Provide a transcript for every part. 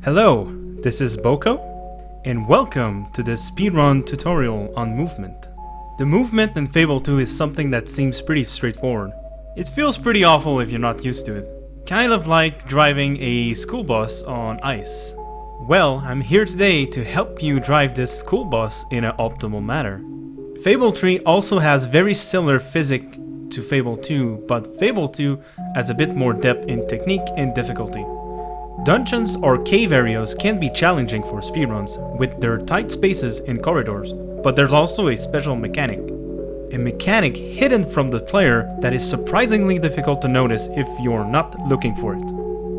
Hello, this is Boko, and welcome to this speedrun tutorial on movement. The movement in Fable 2 is something that seems pretty straightforward. It feels pretty awful if you're not used to it. Kind of like driving a school bus on ice. Well, I'm here today to help you drive this school bus in an optimal manner. Fable 3 also has very similar physics to Fable 2, but Fable 2 has a bit more depth in technique and difficulty. Dungeons or cave areas can be challenging for speedruns with their tight spaces and corridors, but there's also a special mechanic. A mechanic hidden from the player that is surprisingly difficult to notice if you're not looking for it.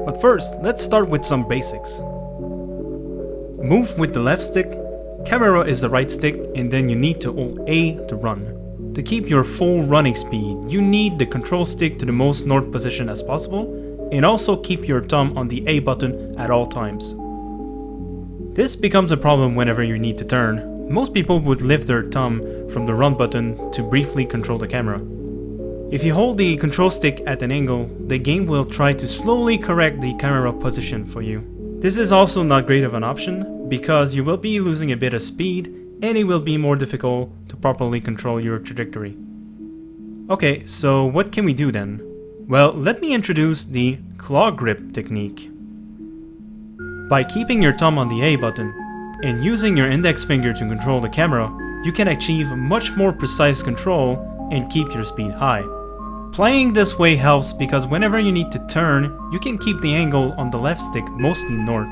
But first, let's start with some basics. Move with the left stick, camera is the right stick, and then you need to hold A to run. To keep your full running speed, you need the control stick to the most north position as possible, and also keep your thumb on the A button at all times. This becomes a problem whenever you need to turn. Most people would lift their thumb from the run button to briefly control the camera. If you hold the control stick at an angle, the game will try to slowly correct the camera position for you. This is also not great of an option, because you will be losing a bit of speed and it will be more difficult to properly control your trajectory. Okay, so what can we do then? Well, let me introduce the claw grip technique. By keeping your thumb on the A button and using your index finger to control the camera, you can achieve much more precise control and keep your speed high. Playing this way helps because whenever you need to turn, you can keep the angle on the left stick mostly north,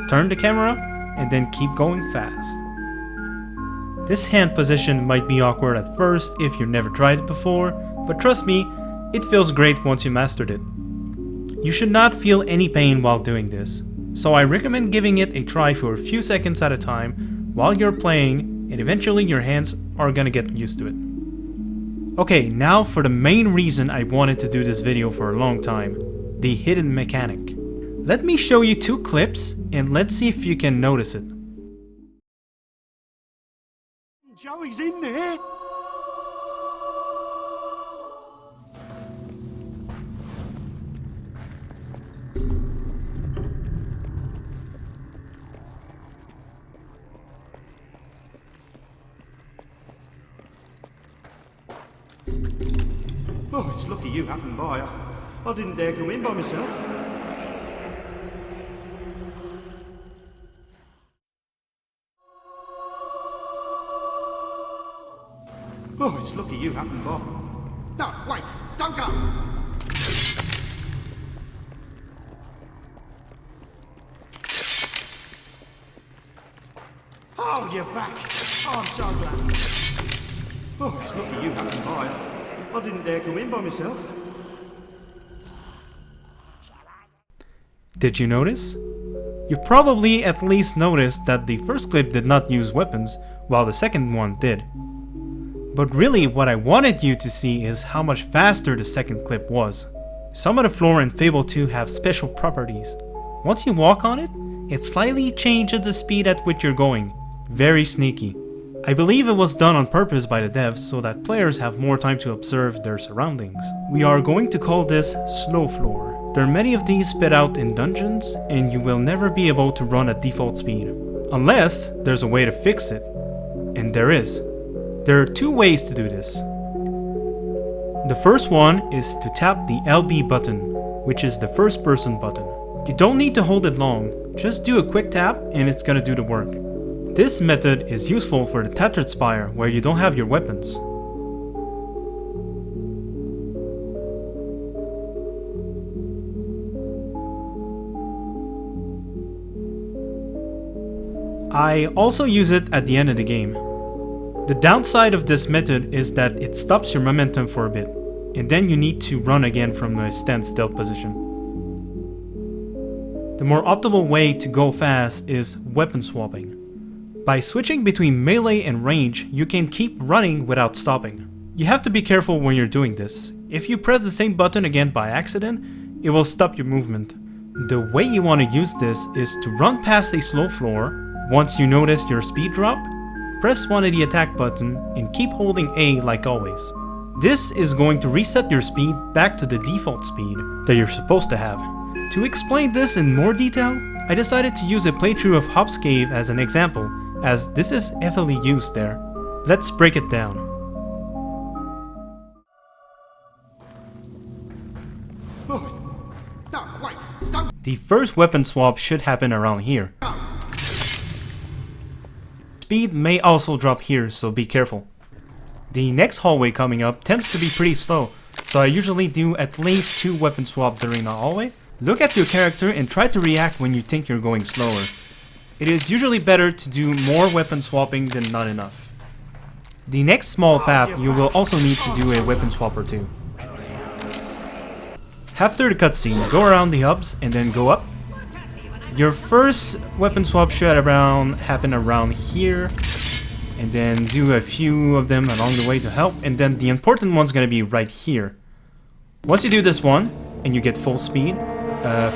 turn the camera, and then keep going fast. This hand position might be awkward at first if you've never tried it before, but trust me, it feels great once you mastered it. You should not feel any pain while doing this, so I recommend giving it a try for a few seconds at a time while you're playing, and eventually your hands are gonna get used to it. Okay, now for the main reason I wanted to do this video for a long time, the hidden mechanic. Let me show you two clips and let's see if you can notice it. Joey's in there! Oh, it's lucky you happened by. I didn't dare come in by myself. Oh, it's lucky you happened by. No, wait, don't go! Oh, you're back! Oh, I'm so glad. Oh, it's lucky you happened by. I didn't dare come in by myself. Did you notice? You probably at least noticed that the first clip did not use weapons, while the second one did. But really what I wanted you to see is how much faster the second clip was. Some of the floor in Fable 2 have special properties. Once you walk on it, it slightly changes the speed at which you're going. Very sneaky. I believe it was done on purpose by the devs so that players have more time to observe their surroundings. We are going to call this slow floor. There are many of these spit out in dungeons and you will never be able to run at default speed. Unless there's a way to fix it. And there is. There are two ways to do this. The first one is to tap the LB button, which is the first person button. You don't need to hold it long, just do a quick tap and it's gonna do the work. This method is useful for the Tattered Spire where you don't have your weapons. I also use it at the end of the game. The downside of this method is that it stops your momentum for a bit, and then you need to run again from a standstill position. The more optimal way to go fast is weapon swapping. By switching between melee and range, you can keep running without stopping. You have to be careful when you're doing this. If you press the same button again by accident, it will stop your movement. The way you want to use this is to run past a slow floor. Once you notice your speed drop, press one of the attack button and keep holding A like always. This is going to reset your speed back to the default speed that you're supposed to have. To explain this in more detail, I decided to use a playthrough of Hobbe's Cave as an example, as this is heavily used there. Let's break it down. Oh, no, wait, don't The first weapon swap should happen around here. go. Speed may also drop here, so be careful. The next hallway coming up tends to be pretty slow, so I usually do at least 2 weapon swap during the hallway. Look at your character and try to react when you think you're going slower. It is usually better to do more weapon swapping than not enough. The next small path, you will also need to do a weapon swap or 2. After the cutscene, go around the hubs and then go up. Your first weapon swap should happen around here, and then do a few of them along the way to help, and then the important one's gonna be right here. Once you do this one, and you get full speed,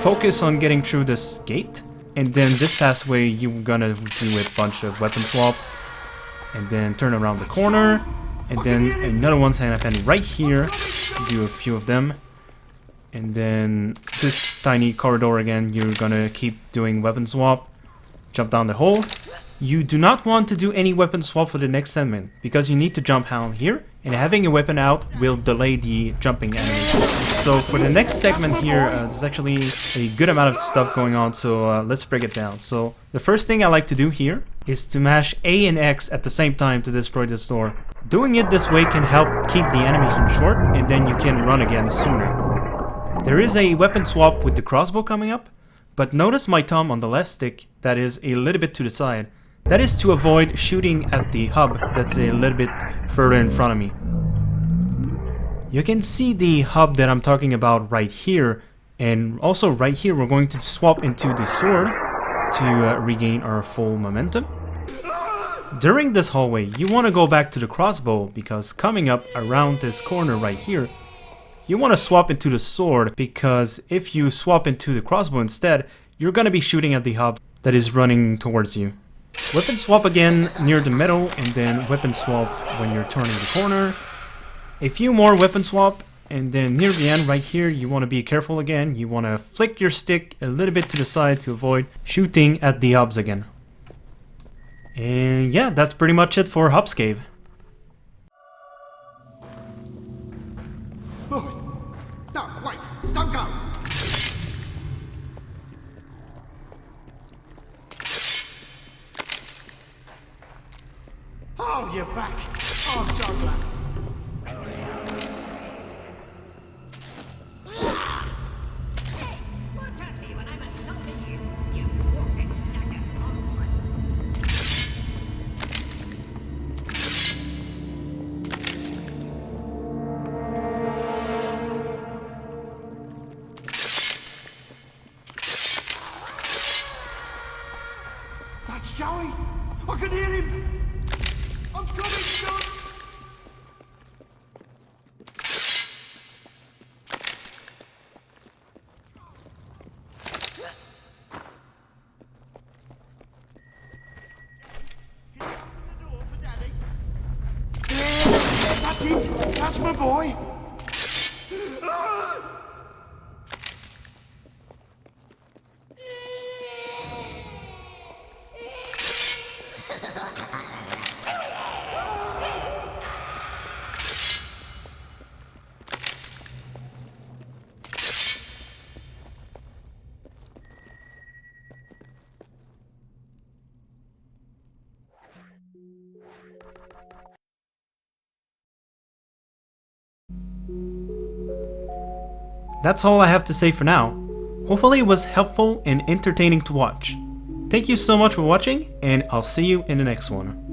focus on getting through this gate, and then this pathway you're gonna do a bunch of weapon swap, and then turn around the corner, and then another one's happening right here, do a few of them. And then this tiny corridor again, you're gonna keep doing weapon swap. Jump down the hole. You do not want to do any weapon swap for the next segment, because you need to jump down here, and having a weapon out will delay the jumping animation. So for the next segment here, there's actually a good amount of stuff going on, so let's break it down. So the first thing I like to do here is to mash A and X at the same time to destroy this door. Doing it this way can help keep the animation short, and then you can run again sooner. There is a weapon swap with the crossbow coming up, but notice my thumb on the left stick that is a little bit to the side. That is to avoid shooting at the hub that's a little bit further in front of me. You can see the hub that I'm talking about right here, and also right here we're going to swap into the sword to regain our full momentum. During this hallway, you want to go back to the crossbow, because coming up around this corner right here, you want to swap into the sword, because if you swap into the crossbow instead, you're going to be shooting at the hub that is running towards you. Weapon swap again near the middle, and then weapon swap when you're turning the corner. A few more weapon swap, and then near the end right here, you want to be careful again. You want to flick your stick a little bit to the side to avoid shooting at the hubs again. And yeah, that's pretty much it for Hobbe's Cave. Oh, no, wait, don't go. Oh, you're back. Oh, I'm so glad. Look at me when I'm assaulting you, you walking sack of bombs. That's Joey. I can hear him. I'm coming, son. Yeah, that's it. That's my boy. That's all I have to say for now. Hopefully it was helpful and entertaining to watch. Thank you so much for watching, and I'll see you in the next one.